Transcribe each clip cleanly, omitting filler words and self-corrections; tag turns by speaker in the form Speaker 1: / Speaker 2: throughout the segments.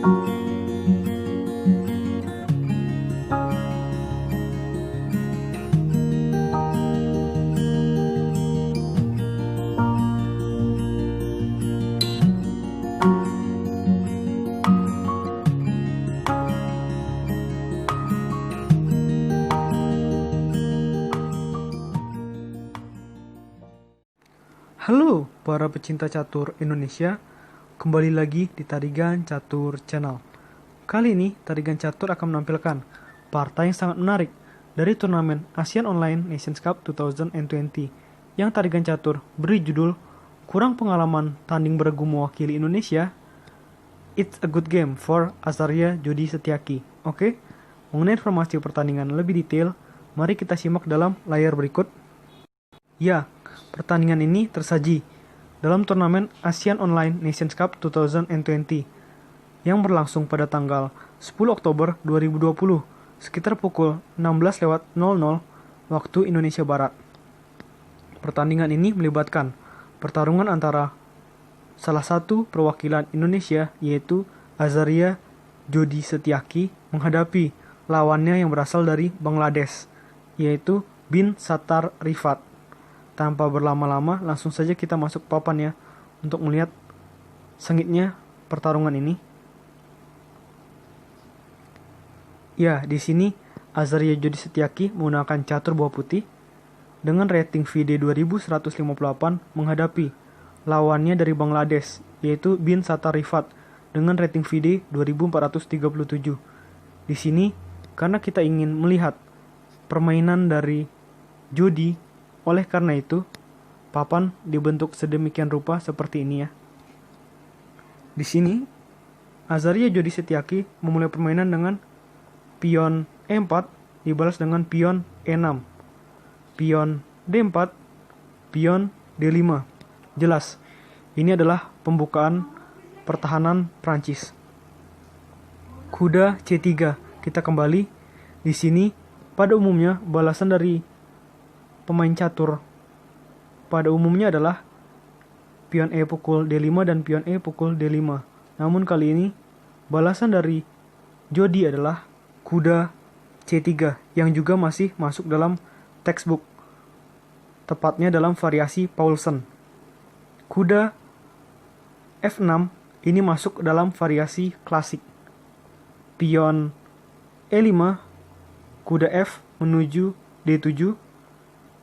Speaker 1: Halo para pecinta catur Indonesia, kembali lagi di Tarigan Catur Channel. Kali ini Tarigan Catur akan menampilkan partai yang sangat menarik dari turnamen Asian Online Nations Cup 2020 yang Tarigan Catur beri judul Kurang Pengalaman Tanding Beregu Mewakili Indonesia, It's a Good Game for Azaria Jody Setiaki. Oke, mengenai informasi pertandingan lebih detail, mari kita simak dalam layar berikut. Ya, pertandingan ini tersaji dalam turnamen Asian Online Nations Cup 2020 yang berlangsung pada tanggal 10 Oktober 2020 sekitar pukul 16.00 waktu Indonesia Barat. Pertandingan ini melibatkan pertarungan antara salah satu perwakilan Indonesia yaitu Azaria Jody Setiaki menghadapi lawannya yang berasal dari Bangladesh yaitu Bin Sattar Rifat. Tanpa berlama-lama, langsung saja kita masuk papan ya untuk melihat sengitnya pertarungan ini. Ya, di sini Azaria Jody Setiaki menggunakan catur buah putih dengan rating VD 2158 menghadapi lawannya dari Bangladesh yaitu Bin Sattar Rifat dengan rating VD 2437. Di sini karena kita ingin melihat permainan dari Jody, oleh karena itu, papan dibentuk sedemikian rupa seperti ini ya. Di sini, Azaria Jody Setiaki memulai permainan dengan pion E4 dibalas dengan pion E6, pion D4, pion D5. Jelas, ini adalah pembukaan pertahanan Prancis. Kuda C3, kita kembali. Di sini, pada umumnya balasan dari pemain catur pada umumnya adalah pion E pukul D5 dan pion E pukul D5. Namun kali ini balasan dari Jody adalah kuda C3 yang juga masih masuk dalam textbook, tepatnya dalam variasi Paulsen. Kuda F6 ini masuk dalam variasi klasik. Pion E5, kuda F menuju D7,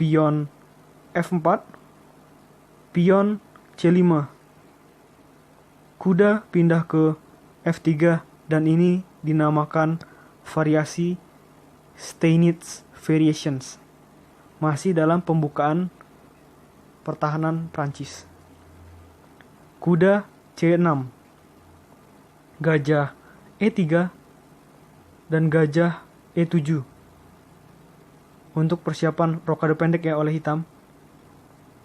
Speaker 1: pion F4, pion C5. Kuda pindah ke F3 dan ini dinamakan variasi Steinitz Variations. Masih dalam pembukaan pertahanan Prancis. Kuda C6, gajah E3, dan gajah E7. Untuk persiapan rokade pendek ya oleh hitam.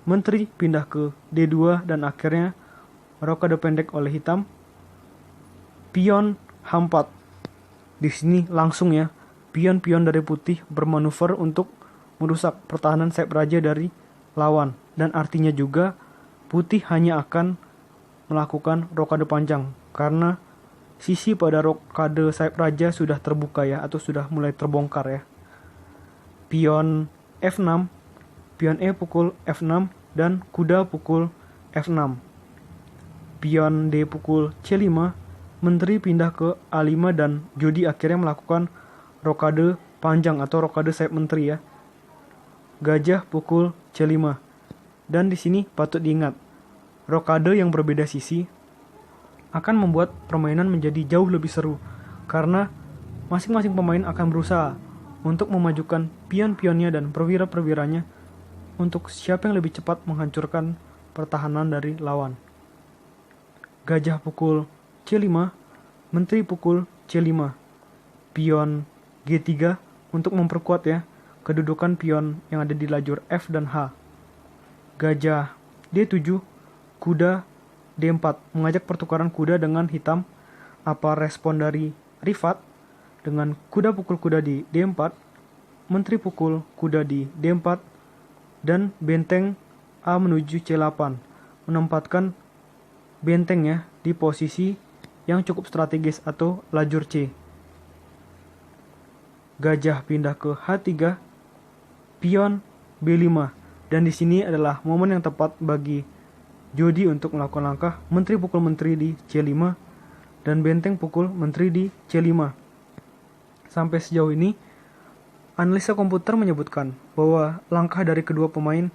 Speaker 1: Menteri pindah ke D2 dan akhirnya rokade pendek oleh hitam. Pion H4. Di sini langsung ya, pion-pion dari putih bermanuver untuk merusak pertahanan sayap raja dari lawan. Dan artinya juga putih hanya akan melakukan rokade panjang karena sisi pada rokade sayap raja sudah terbuka ya, atau sudah mulai terbongkar ya. Pion F6, pion E pukul F6, dan kuda pukul F6. Pion D pukul C5, menteri pindah ke A5 dan Jody akhirnya melakukan rokade panjang atau rokade sayap menteri ya. Gajah pukul C5. Dan di sini patut diingat, rokade yang berbeda sisi akan membuat permainan menjadi jauh lebih seru karena masing-masing pemain akan berusaha untuk memajukan pion-pionnya dan perwira-perwiranya untuk siapa yang lebih cepat menghancurkan pertahanan dari lawan. Gajah pukul C5, menteri pukul C5, pion G3 untuk memperkuat ya kedudukan pion yang ada di lajur F dan H. Gajah D7, kuda D4 mengajak pertukaran kuda dengan hitam. Apa respon dari Rifat? Dengan kuda pukul kuda di D4, menteri pukul kuda di D4, dan benteng A menuju C8, menempatkan bentengnya di posisi yang cukup strategis atau lajur C. Gajah pindah ke H3, pion B5, dan di sini adalah momen yang tepat bagi Jody untuk melakukan langkah menteri pukul menteri di C5 dan benteng pukul menteri di C5. Sampai sejauh ini, analisa komputer menyebutkan bahwa langkah dari kedua pemain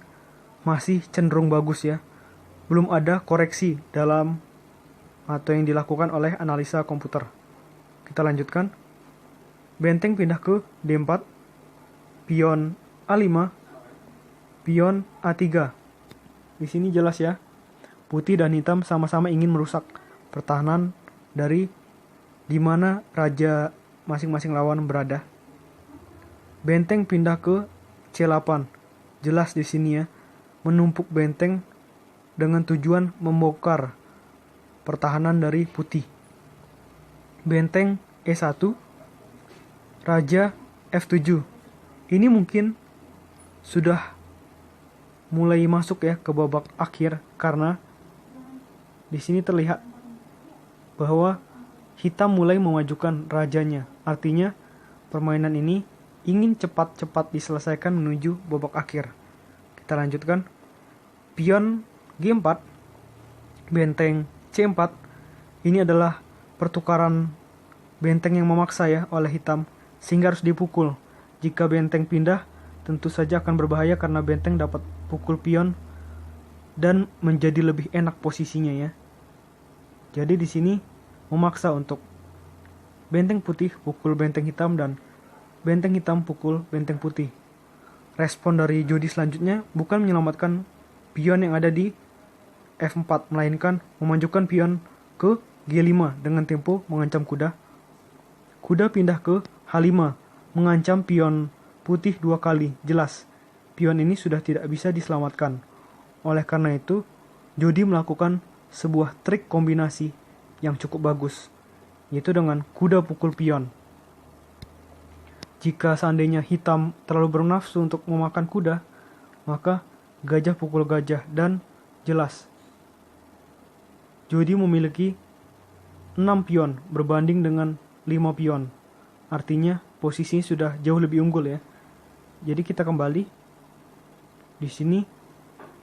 Speaker 1: masih cenderung bagus ya. Belum ada koreksi dalam atau yang dilakukan oleh analisa komputer. Kita lanjutkan. Benteng pindah ke D4, pion A5, pion A3. Di sini jelas ya, putih dan hitam sama-sama ingin merusak pertahanan dari di mana raja masing-masing lawan berada. Benteng pindah ke C8. Jelas di sini ya, menumpuk benteng dengan tujuan membongkar pertahanan dari putih. Benteng E1, raja F7. Ini mungkin sudah mulai masuk ya ke babak akhir karena di sini terlihat bahwa hitam mulai memajukan rajanya. Artinya permainan ini ingin cepat-cepat diselesaikan menuju babak akhir. Kita lanjutkan. Pion G4, benteng C4. Ini adalah pertukaran benteng yang memaksa ya oleh hitam, sehingga harus dipukul. Jika benteng pindah, tentu saja akan berbahaya karena benteng dapat pukul pion dan menjadi lebih enak posisinya ya. Jadi di sini memaksa untuk benteng putih pukul benteng hitam dan benteng hitam pukul benteng putih. Respon dari Jody selanjutnya bukan menyelamatkan pion yang ada di F4, melainkan memajukan pion ke G5 dengan tempo mengancam kuda. Kuda pindah ke H5, mengancam pion putih 2 kali. Jelas, pion ini sudah tidak bisa diselamatkan. Oleh karena itu, Jody melakukan sebuah trik kombinasi yang cukup bagus, yaitu dengan kuda pukul pion. Jika seandainya hitam terlalu bernafsu untuk memakan kuda, maka gajah pukul gajah, dan jelas Jody memiliki 6 pion berbanding dengan 5 pion. Artinya posisinya sudah jauh lebih unggul ya. Jadi kita kembali. Di sini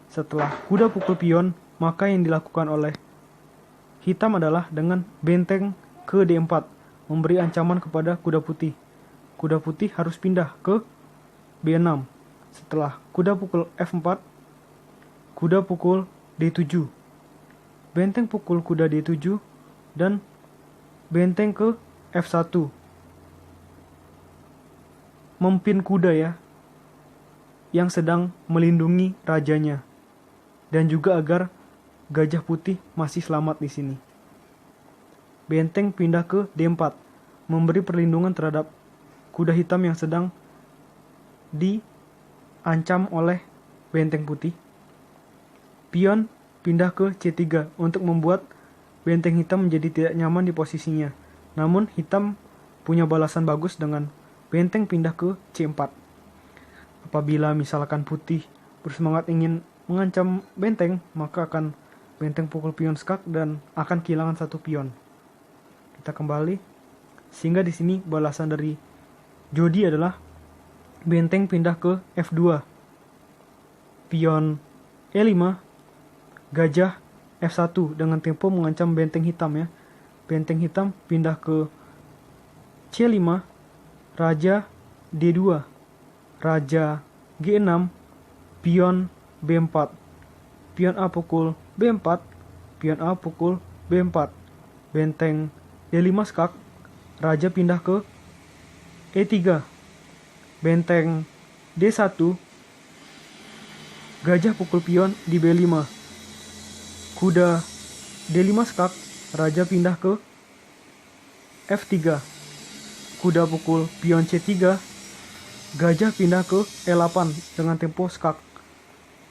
Speaker 1: setelah kuda pukul pion, maka yang dilakukan oleh hitam adalah dengan benteng ke D4, memberi ancaman kepada kuda putih. Kuda putih harus pindah ke B6. Setelah kuda pukul F4, kuda pukul D7. Benteng pukul kuda D7 dan benteng ke F1. Mempin kuda ya, yang sedang melindungi rajanya. Dan juga agar gajah putih masih selamat di sini. Benteng pindah ke D4, memberi perlindungan terhadap kuda hitam yang sedang diancam oleh benteng putih. Pion pindah ke C3 untuk membuat benteng hitam menjadi tidak nyaman di posisinya. Namun hitam punya balasan bagus dengan benteng pindah ke C4. Apabila misalkan putih bersemangat ingin mengancam benteng, maka akan benteng pukul pion skak dan akan kehilangan 1 pion. Kita kembali. Sehingga di sini balasan dari Jody adalah benteng pindah ke F2, pion E5, gajah F1 dengan tempo mengancam benteng hitam ya. Benteng hitam pindah ke C5, raja D2, raja G6, pion B4, pion A pukul B4, pion A pukul B4, benteng D5 skak, raja pindah ke E3, benteng D1, gajah pukul pion di B5, kuda D5 skak, raja pindah ke F3, kuda pukul pion C3, gajah pindah ke E8 dengan tempo skak,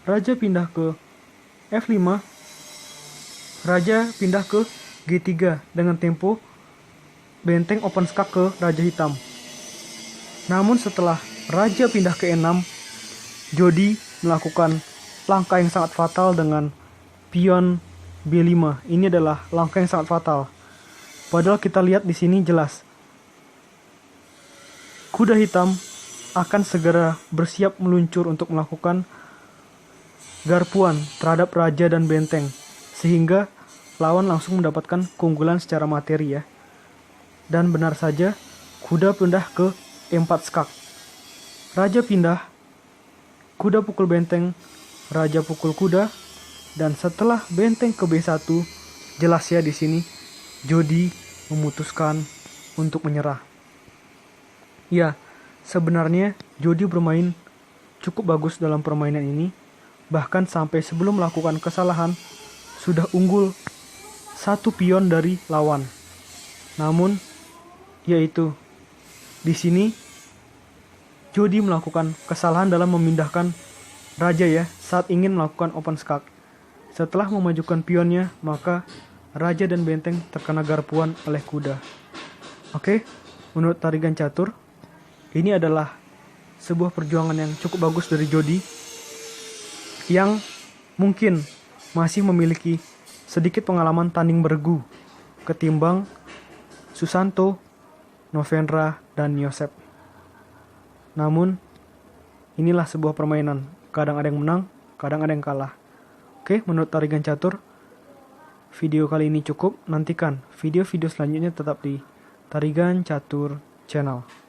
Speaker 1: raja pindah ke F5, raja pindah ke G3 dengan tempo benteng open skak ke raja hitam. Namun setelah raja pindah ke E6, Jody melakukan langkah yang sangat fatal dengan pion B5. Ini adalah langkah yang sangat fatal. Padahal kita lihat di sini jelas. Kuda hitam akan segera bersiap meluncur untuk melakukan garpuan terhadap raja dan benteng, sehingga lawan langsung mendapatkan keunggulan secara materi ya. Dan benar saja, kuda pindah ke E4 skak. Raja pindah, kuda pukul benteng, raja pukul kuda, dan setelah benteng ke B1, jelas ya di sini Jody memutuskan untuk menyerah. Ya, sebenarnya Jody bermain cukup bagus dalam permainan ini, bahkan sampai sebelum melakukan kesalahan sudah unggul 1 pion dari lawan. Namun, yaitu di sini Jody melakukan kesalahan dalam memindahkan raja ya saat ingin melakukan open skak. Setelah memajukan pionnya, maka raja dan benteng terkena garpuan oleh kuda. Oke, menurut tarigan catur, ini adalah sebuah perjuangan yang cukup bagus dari Jody yang mungkin masih memiliki sedikit pengalaman tanding bergu ketimbang Susanto, Novendra, dan Yosep. Namun, inilah sebuah permainan. Kadang ada yang menang, kadang ada yang kalah. Oke, menurut tarigan catur, video kali ini cukup. Nantikan video-video selanjutnya tetap di Tarigan Catur Channel.